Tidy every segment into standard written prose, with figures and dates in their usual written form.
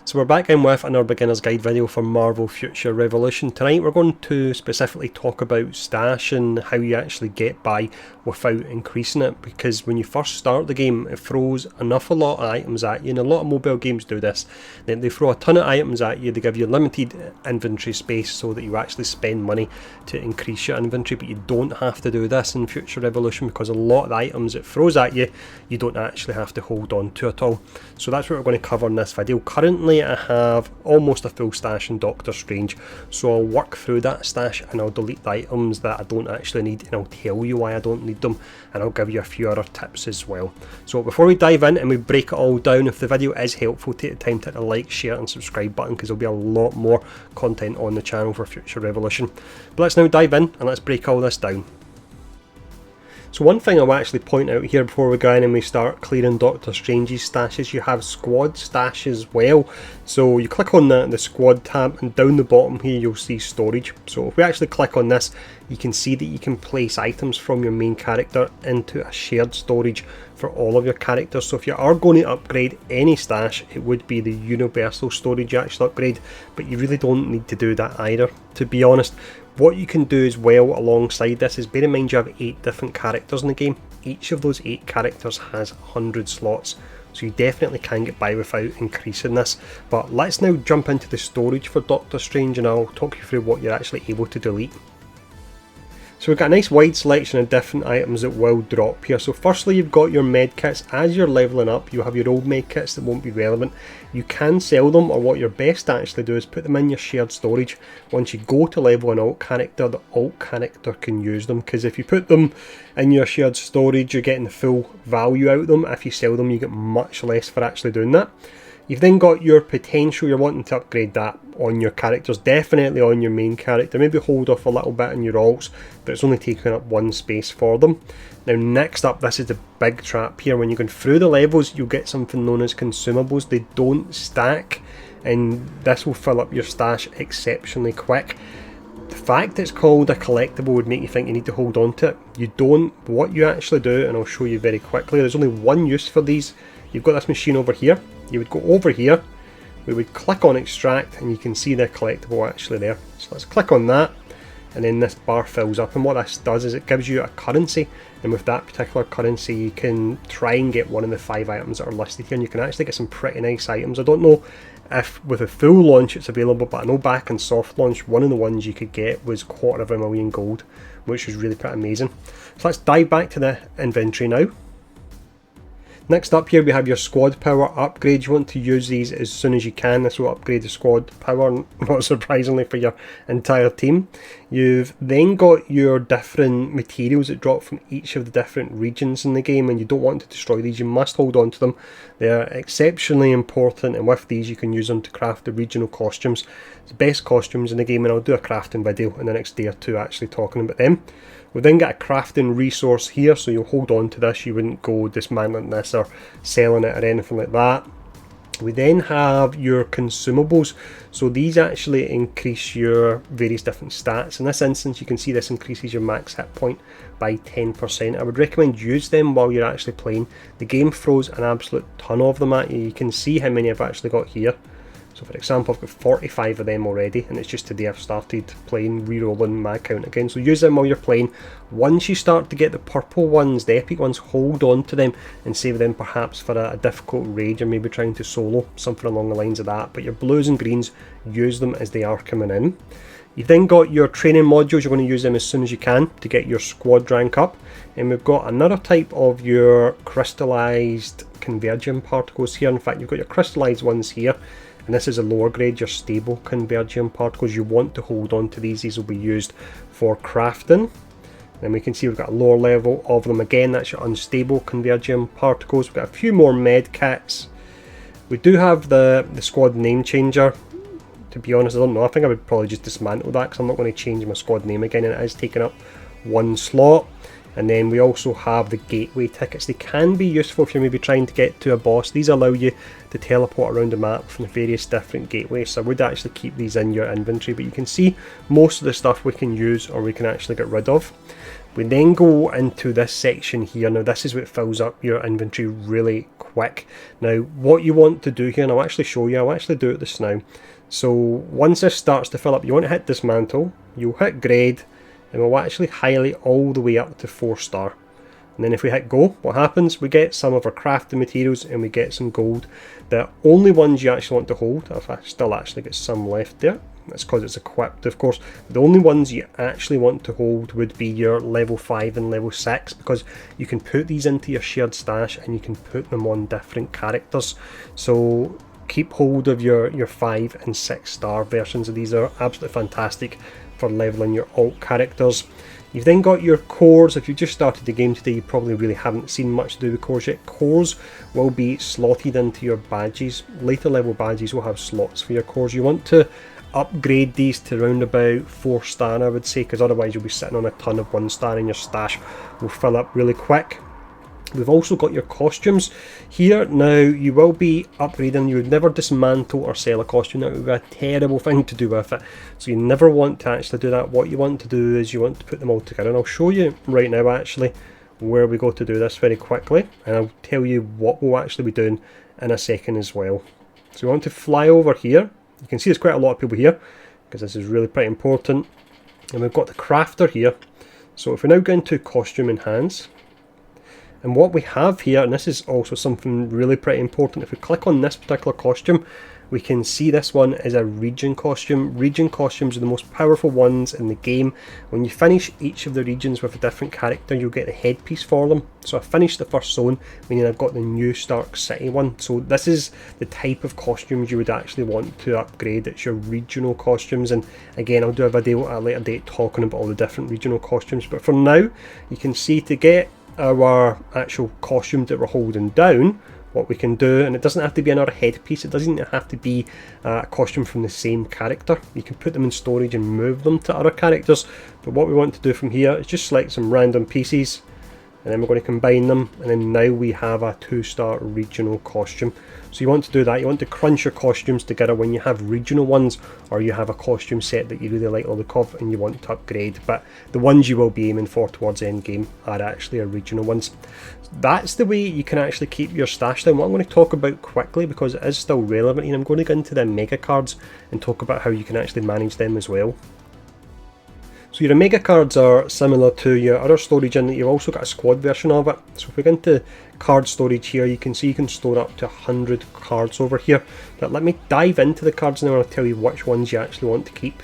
So we're back in with another beginner's guide video for Marvel Future Revolution. Tonight we're going to specifically talk about stash and how you actually get by without increasing it, because when you first start the game it throws a lot of items at you, and a lot of mobile games do this. Then they throw a ton of items at you, they give you limited inventory space so that you actually spend money to increase your inventory, but you don't have to do this in Future Revolution because a lot of the items it throws at you, you don't actually have to hold on to at all. So that's what we're going to cover in this video. Currently I have almost a full stash in Doctor Strange, so I'll work through that stash and I'll delete the items that I don't actually need, and I'll tell you why I don't need them, and I'll give you a few other tips as well. So before we dive in and we break it all down, if the video is helpful, take the time to hit the like, share and subscribe button, because there'll be a lot more content on the channel for Future Revolution. But let's now dive in and let's break all this down. So one thing I'll actually point out here before we go in and we start clearing Doctor Strange's stashes, you have squad stash as well. So you click on the squad tab, and down the bottom here you'll see storage. So if we actually click on this, you can see that you can place items from your main character into a shared storage for all of your characters. So if you are going to upgrade any stash, it would be the universal storage you actually upgrade, but you really don't need to do that either, to be honest. What you can do as well alongside this is, bear in mind you have 8 different characters in the game. Each of those 8 characters has 100 slots, so you definitely can get by without increasing this. But let's now jump into the storage for Doctor Strange and I'll talk you through what you're actually able to delete. So we've got a nice wide selection of different items that will drop here. So firstly, you've got your med kits. As you're leveling up, you have your old med kits that won't be relevant. You can sell them, or what you're best to actually do is put them in your shared storage. Once you go to level an alt character, the alt character can use them, because if you put them in your shared storage, you're getting the full value out of them. If you sell them, you get much less for actually doing that. You've then got your potential. You're wanting to upgrade that on your characters, definitely on your main character. Maybe hold off a little bit on your alts, but it's only taking up 1 space for them. Now next up, this is the big trap here. When you're going through the levels, you'll get something known as consumables. They don't stack, and this will fill up your stash exceptionally quick. The fact it's called a collectible would make you think you need to hold on to it. You don't. What you actually do, and I'll show you very quickly, there's only one use for these. You've got this machine over here. You would go over here, we would click on extract, and you can see the collectible actually there. So let's click on that, and then this bar fills up, and what this does is it gives you a currency, and with that particular currency you can try and get one of the 5 items that are listed here, and you can actually get some pretty nice items. I don't know if with a full launch it's available, but I know back in soft launch one of the ones you could get was 250,000 gold, which was really pretty amazing. So let's dive back to the inventory now. Next up here we have your squad power upgrade. You want to use these as soon as you can. This will upgrade the squad power, not surprisingly, for your entire team. You've then got your different materials that drop from each of the different regions in the game, and you don't want to destroy these. You must hold on to them. They're exceptionally important, and with these you can use them to craft the regional costumes. It's the best costumes in the game, and I'll do a crafting video in the next day or two actually talking about them. We'll then get a crafting resource here, so you'll hold on to this. You wouldn't go dismantling this or selling it or anything like that. We then have your consumables. So these actually increase your various different stats. In this instance, you can see this increases your max hit point by 10%. I would recommend use them while you're actually playing. The game throws an absolute ton of them at you. You can see how many I've actually got here. So for example, I've got 45 of them already, and it's just today I've started playing, re-rolling my account again. So use them while you're playing. Once you start to get the purple ones, the epic ones, hold on to them and save them perhaps for a difficult raid, or maybe trying to solo, something along the lines of that. But your blues and greens, use them as they are coming in. You've then got your training modules. You're going to use them as soon as you can to get your squad rank up. And we've got another type of your crystallized convergent particles here. In fact, you've got your crystallized ones here, and this is a lower grade, your stable convergent particles. You want to hold on to these. These will be used for crafting. Then we can see we've got a lower level of them again. That's your unstable convergent particles. We've got a few more med kits. We do have the squad name changer. To be honest, I don't know. I think I would probably just dismantle that, because I'm not going to change my squad name again, and it is taking up 1 slot. And then we also have the gateway tickets. They can be useful if you're maybe trying to get to a boss. These allow you to teleport around the map from the various different gateways. So I would actually keep these in your inventory, but you can see most of the stuff we can use or we can actually get rid of. We then go into this section here. Now this is what fills up your inventory really quick. Now what you want to do here, and I'll actually show you, I'll actually do it this now. So once this starts to fill up, you want to hit dismantle, you'll hit grade, and we'll actually highlight all the way up to 4-star. And then if we hit go, what happens? We get some of our crafting materials and we get some gold. The only ones you actually want to hold, if I still actually get some left there, that's because it's equipped of course, the only ones you actually want to hold would be your level 5 and level 6, because you can put these into your shared stash and you can put them on different characters. So keep hold of your 5 and 6-star versions of these. Are absolutely fantastic for leveling your alt characters. You've then got your cores. If you just started the game today, you probably really haven't seen much to do with cores yet. Cores will be slotted into your badges. Later level badges will have slots for your cores. You want to upgrade these to around about 4-star, I would say, because otherwise you'll be sitting on a ton of 1-star and your stash will fill up really quick. We've also got your costumes here. Now you will be upgrading. You would never dismantle or sell a costume. That would be a terrible thing to do with it. So you never want to actually do that. What you want to do is you want to put them all together. And I'll show you right now actually where we go to do this very quickly. And I'll tell you what we'll actually be doing in a second as well. So we want to fly over here. You can see there's quite a lot of people here because this is really pretty important. And we've got the crafter here. So if we now go into costume enhance, and what we have here, and this is also something really pretty important, if we click on this particular costume, we can see this one is a region costume. Region costumes are the most powerful ones in the game. When you finish each of the regions with a different character, you'll get the headpiece for them. So I finished the first zone, meaning I've got the new Stark City one. So this is the type of costumes you would actually want to upgrade. It's your regional costumes, and again I'll do a video at a later date talking about all the different regional costumes. But for now, you can see to get our actual costume that we're holding down, what we can do, and it doesn't have to be another headpiece, it doesn't have to be a costume from the same character. You can put them in storage and move them to other characters, but what we want to do from here is just select some random pieces, and then we're going to combine them, and then now we have a 2-star regional costume. So you want to do that, you want to crunch your costumes together when you have regional ones, or you have a costume set that you really like the look of and you want to upgrade. But the ones you will be aiming for towards end game are actually regional ones. That's the way you can actually keep your stash down. What I'm going to talk about quickly, because it is still relevant, and I'm going to go into the mega cards and talk about how you can actually manage them as well. So your Omega cards are similar to your other storage in that you've also got a squad version of it. So if we go into card storage here, you can see you can store up to 100 cards over here. But let me dive into the cards now and I'll tell you which ones you actually want to keep.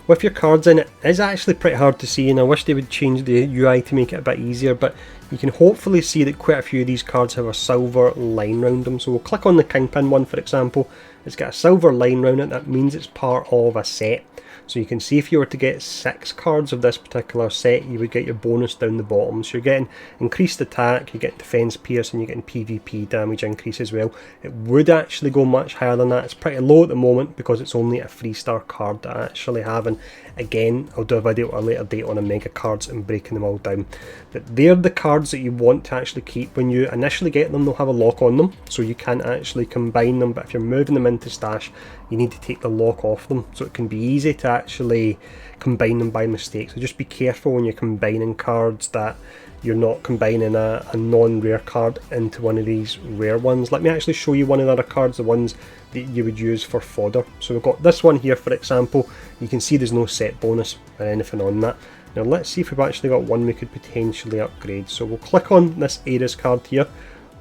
With your cards in, it is actually pretty hard to see, and I wish they would change the UI to make it a bit easier, but you can hopefully see that quite a few of these cards have a silver line round them. So we'll click on the Kingpin one, for example. It's got a silver line round it. That means it's part of a set. So you can see if you were to get 6 cards of this particular set, you would get your bonus down the bottom. So you're getting increased attack, you're getting defense pierce, and you're getting PvP damage increase as well. It would actually go much higher than that. It's pretty low at the moment because it's only a 3-star card that I actually have. And again, I'll do a video at a later date on Omega cards and breaking them all down. But they're the cards that you want to actually keep. When you initially get them, they'll have a lock on them, so you can't actually combine them. But if you're moving them into stash, you need to take the lock off them, so it can be easy to actually combine them by mistake. So just be careful when you're combining cards that you're not combining a non-rare card into one of these rare ones. Let me actually show you one of the other cards, the ones that you would use for fodder. So we've got this one here, for example. You can see there's no set bonus or anything on that. Now let's see if we've actually got one we could potentially upgrade. So we'll click on this Ares card here,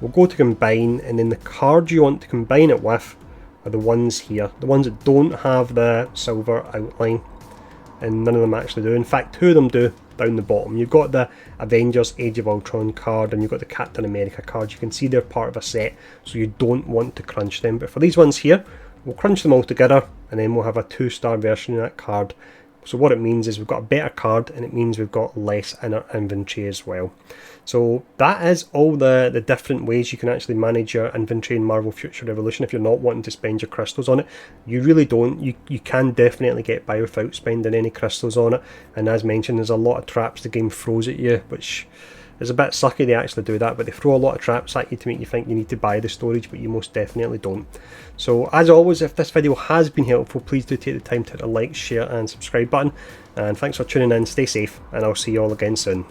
we'll go to combine, and then the cards you want to combine it with are the ones here, the ones that don't have the silver outline, and none of them actually do. In fact, 2 of them do down the bottom. You've got the Avengers Age of Ultron card and you've got the Captain America card. You can see they're part of a set, so you don't want to crunch them. But for these ones here, we'll crunch them all together and then we'll have a 2-star version of that card. So what it means is we've got a better card, and it means we've got less in our inventory as well. So that is all the different ways you can actually manage your inventory in Marvel Future Revolution if you're not wanting to spend your crystals on it. You really don't. You can definitely get by without spending any crystals on it. And as mentioned, there's a lot of traps the game throws at you, which It's a bit sucky they actually do that, but they throw a lot of traps at you to make you think you need to buy the storage, but you most definitely don't. So as always, if this video has been helpful, please do take the time to hit the like, share and subscribe button. And thanks for tuning in, stay safe, and I'll see you all again soon.